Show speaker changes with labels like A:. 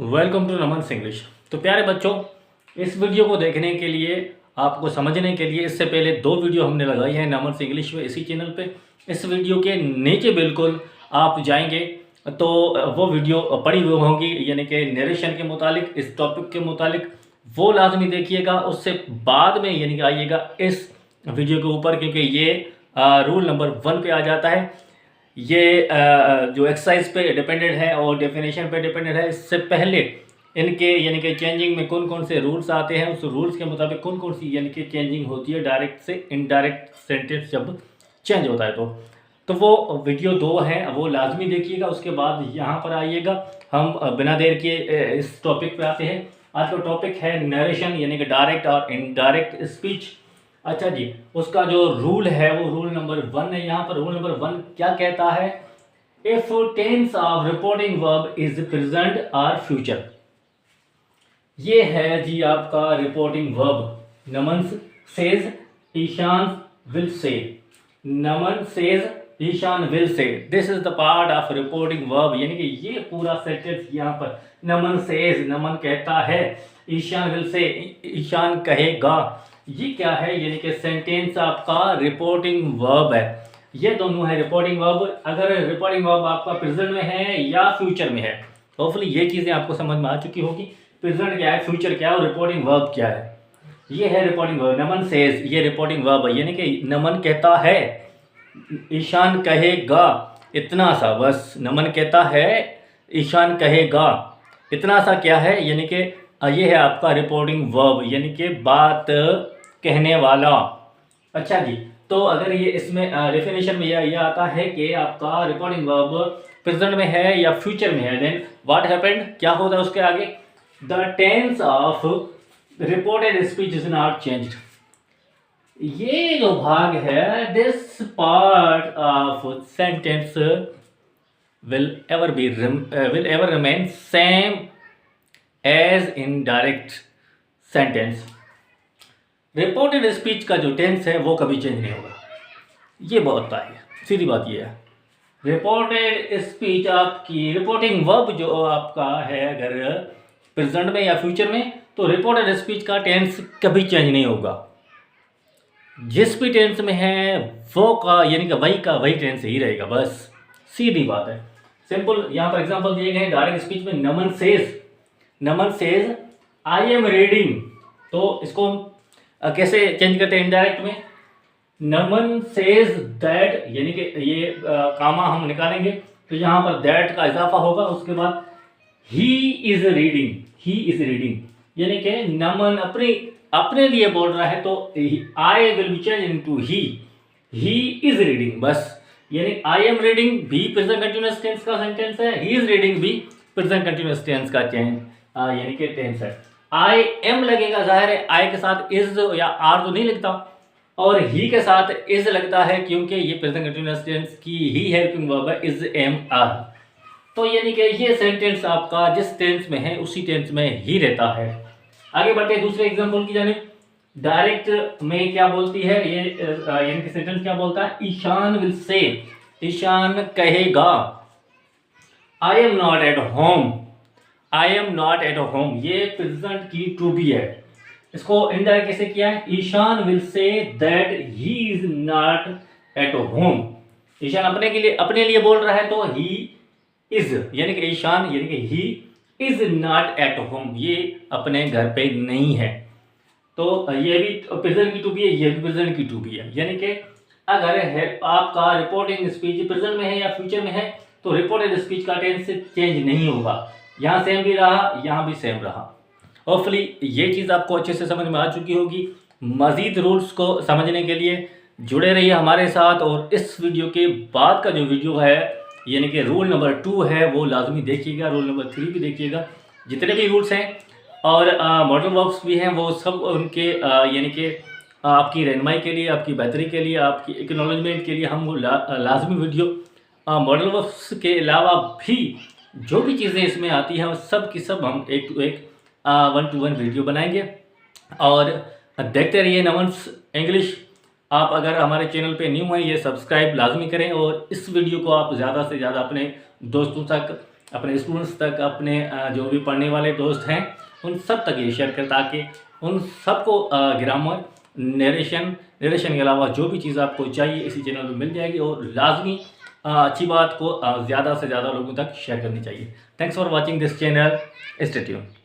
A: Welcome to Naman English. तो प्यारे बच्चों, इस वीडियो को देखने के लिए, आपको समझने के लिए, इससे पहले दो वीडियो हमने लगाई हैं नमन इंग्लिश में इसी चैनल पे। इस वीडियो के नीचे बिल्कुल आप जाएंगे तो वो वीडियो पड़ी हुई होंगी, यानी कि नरेशन के मुतालिक, इस टॉपिक के मुतालिक, वो लाजमी देखिएगा। उससे बाद में यानी कि आइएगा इस वीडियो के ऊपर, क्योंकि ये रूल नंबर 1 पे आ जाता है। ये जो एक्सरसाइज पे डिपेंडेंट है और डेफिनेशन पे डिपेंडेंट है। इससे पहले इनके यानी कि चेंजिंग में कौन कौन से रूल्स आते हैं, उस रूल्स के मुताबिक कौन कौन सी यानी कि चेंजिंग होती है, डायरेक्ट से इनडायरेक्ट सेंटेंस जब चेंज होता है तो वो वीडियो 2 है, वो लाजमी देखिएगा। उसके बाद यहाँ पर आइएगा, हम बिना देर के इस टॉपिक पे आते हैं। आज का टॉपिक है नरेशन, यानी कि डायरेक्ट और इनडायरेक्ट स्पीच। अच्छा जी, उसका जो रूल है वो रूल नंबर 1 है। यहाँ पर रूल नंबर 1 क्या कहता है? If tense of reporting verb is present और फ्यूचर। ये है जी आपका reporting verb. Naman says, Ishan will say. Naman says, Ishan will say. This is the part of reporting verb, यानी कि ये पूरा सेंटेंस यहाँ पर नमन सेज, नमन कहता है, ईशान विल से, ईशान कहेगा। ये क्या है? यानी कि सेंटेंस आपका रिपोर्टिंग वर्ब है। ये दोनों है रिपोर्टिंग वर्ब। अगर रिपोर्टिंग वर्ब आपका प्रेजेंट में है या फ्यूचर में है, होपफुली ये चीज़ें आपको समझ में आ चुकी होगी। प्रेजेंट क्या है, फ्यूचर क्या है और रिपोर्टिंग वर्ब क्या है। ये है रिपोर्टिंग वर्ब। नमन सेज, ये रिपोर्टिंग वर्ब है, यानी कि नमन कहता है, ईशान कहेगा, इतना सा बस। नमन कहता है, ईशान कहेगा, इतना सा क्या है, यानी कि ये है आपका रिपोर्टिंग वर्ब, यानी कि बात कहने वाला। अच्छा जी, तो अगर ये इसमें डेफिनेशन में यह आता है कि आपका रिपोर्टिंग वर्ब प्रेजेंट में है या फ्यूचर में है, देन व्हाट हैपेंड, क्या होता है उसके आगे? The tense of reported speech is not changed. ये जो भाग है, this part of sentence will ever remain same as in direct sentence। Reported speech का जो टेंस है वो कभी चेंज नहीं होगा, ये बहुत तय है, सीधी बात ये है। रिपोर्टेड स्पीच आपकी रिपोर्टिंग वर्ब जो आपका है, अगर प्रेजेंट में या फ्यूचर में, तो रिपोर्टेड स्पीच का टेंस कभी चेंज नहीं होगा। जिस भी टेंस में है वो का यानी कि वही टेंस ही रहेगा, बस सीधी बात है, सिंपल। यहाँ पर एग्जांपल दिए गए हैं डायरेक्ट स्पीच में। नमन सेज आई एम रीडिंग, तो इसको हम कैसे चेंज करते हैं इनडायरेक्ट में? नमन सेज दैट, यानी कि ये कामा हम निकालेंगे तो यहाँ पर दैट का इजाफा होगा, उसके बाद ही इज रीडिंग, यानी कि नमन अपने लिए बोल रहा है, तो I will be change into he is reading, बस। यानी आई एम रीडिंग भी प्रेजेंट कंटीन्यूअस टेंस का सेंटेंस है, ही इज रीडिंग भी प्रेजेंट कंटीन्यूअस टेंस का यानी कि टेंस है। आई एम लगेगा, जाहिर है आई के साथ इज या आर तो नहीं लगता, और ही के साथ इज लगता है, क्योंकि ये प्रेजेंट कंटीन्यूअस टेंस की ही हेल्पिंग वर्ब है, इज एम आर। तो यानी कि ये सेंटेंस आपका जिस टेंस में है उसी टेंस में ही रहता है। आगे बढ़ते हैं दूसरे एग्जांपल की जाने। डायरेक्ट में क्या बोलती है ये, यानी कि सेंटेंस क्या बोलता है? ईशान विल से, ईशान कहेगा, I am not at home, ये प्रेजेंट की टू बी है। इसको इनडायरेक्ट कैसे किया है? Ishan will say that he is not at home. Ishan अपने लिए बोल रहा है, तो ही इज, यानी कि ईशान यानी कि ही इज नॉट एट होम, ये अपने घर पे नहीं है। तो ये भी प्रेजेंट की टू बी है, ये भी प्रेजेंट की टू बी है। यानी कि अगर है आपका रिपोर्टिंग स्पीच प्रेजेंट में है या फ्यूचर में है, तो रिपोर्टेड स्पीच का टेंस चेंज नहीं होगा। यहाँ सेम भी रहा, यहाँ भी सेम रहा। होपफुली ये चीज़ आपको अच्छे से समझ में आ चुकी होगी। मज़ीद रूल्स को समझने के लिए जुड़े रहिए हमारे साथ, और इस वीडियो के बाद का जो वीडियो है, यानी कि रूल नंबर 2 है, वो लाजमी देखिएगा। रूल नंबर 3 भी देखिएगा। जितने भी रूल्स हैं और मॉडल वर्ब्स भी हैं, वो सब उनके यानी कि आपकी रहनुमाई के लिए, आपकी बेहतरी के लिए, आपकी एक्नॉलेजमेंट के लिए हम लाजमी वीडियो मॉडल वर्ब्स के अलावा भी जो भी चीज़ें इसमें आती हैं सब की सब हम एक टू एक 1-to-1 वीडियो बनाएंगे। और देखते रहिए नमन इंग्लिश। आप अगर हमारे चैनल पे न्यू हैं, ये सब्सक्राइब लाजमी करें, और इस वीडियो को आप ज़्यादा से ज़्यादा अपने दोस्तों तक अपने स्टूडेंट्स तक, अपने जो भी पढ़ने वाले दोस्त हैं उन सब तक ये शेयर करें, ताकि उन सबको ग्रामर, नरेशन के अलावा जो भी चीज़ आपको चाहिए इसी चैनल पर मिल जाएगी। और लाजमी अच्छी बात को ज़्यादा से ज़्यादा लोगों तक शेयर करनी चाहिए। Thanks for watching this channel. Stay tuned.